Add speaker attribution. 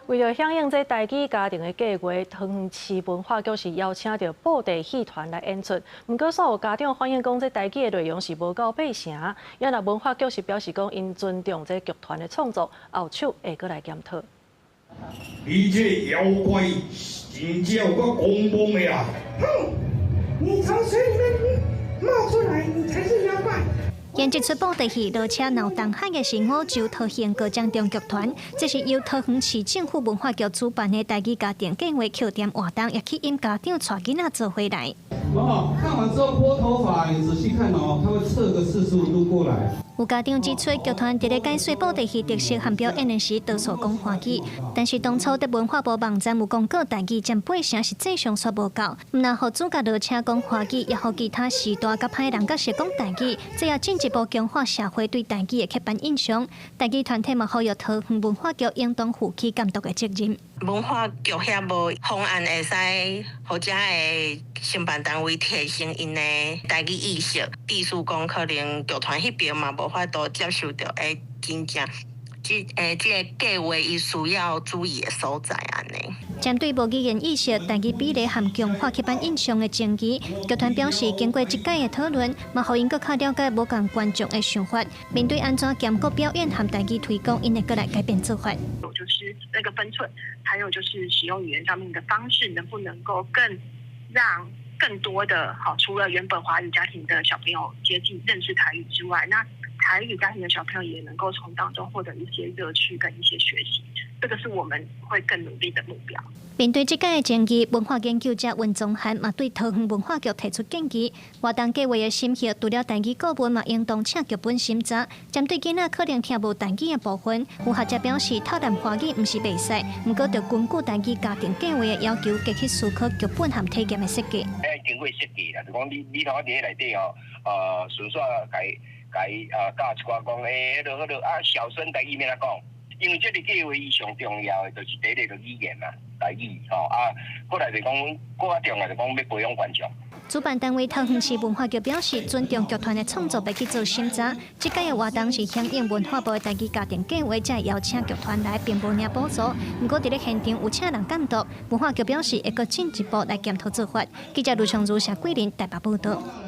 Speaker 1: 为了响应这台语家庭的计划，桃园市文化局是邀请到布袋戏团来演出。不过，所有家长反映讲，这台语的内容是无够八成。也那文化局是表示讲，因尊重这剧团的创作，后手会过来检讨。
Speaker 2: 你这妖怪真正有个公公的呀！
Speaker 3: 哼，你从水里面冒出来，你才是妖怪。
Speaker 4: 演这出布袋戏《落车闹东海》的是5洲桃园高江中剧团，这是由桃园市政府文化局主办的台语家庭计划庆典活动，也去引家长带囡仔做回来。
Speaker 5: 哦，看完之后拨头发，你仔细看哦，它会侧个45度过来。
Speaker 4: 有家长指出，剧团伫咧解说布袋戏特色和表演的时，多数讲华语，但是当初伫文化部网站有公告台语占8成是正常说无够，毋但互主角落车讲华语，也互其他时代甲歹人甲识讲台语，这也进一步强化社会对台语的刻板印象。台语团体嘛，呼吁桃园文化局应当负起监督的责任。
Speaker 6: 文化局遐无方案会使，或者的承办单位提升因的台语意识，意思讲可能剧团迄边嘛无法度接受到，真正这个计划伊需要注意的所在安尼。
Speaker 4: 针对无语言意识、台语比例和强化刻板印象的争议，剧团表示，经过一届的讨论，嘛，互因更加了解无共观众的想法。面对安怎兼顾表演和台语推广，因会过来改变做法。
Speaker 7: 就是那个分寸，还有就是使用语言上面的方式，能不能够让更多的除了原本华语家庭的小朋友接近认识台语之外，那台语家庭的小朋友也能够从当中获得一些乐趣跟一些学习，这个是我们会更努力的目标。
Speaker 4: 面对这届的争议，文化研究者温宗涵嘛对桃园文化局提出建议，活动计划的审核除了台语顾问嘛，应当请剧本审查。针对囡仔可能听无台语的部分，有学者表示，透谈华语毋是袂使，毋过要根据台语家庭计划的要求，加去思考剧本和体检的设计。
Speaker 8: 经过设计啦，就讲你头伫内底哦，顺续教一寡讲迄落小声台语免来讲。因为这个计划伊上重要的就是第一个语言嘛，台语过来就讲，更加重要就讲要培养观众。
Speaker 4: 主办单位桃园市文化局表示，尊重剧团的创作，要去做审查。这届的活动是响应文化部的台语家庭计划，才邀请剧团来，并无领补助。不过，伫咧现场有请人监督，文化局表示会搁进一步来检讨做法。记者卢昌如、谢桂林台北报道。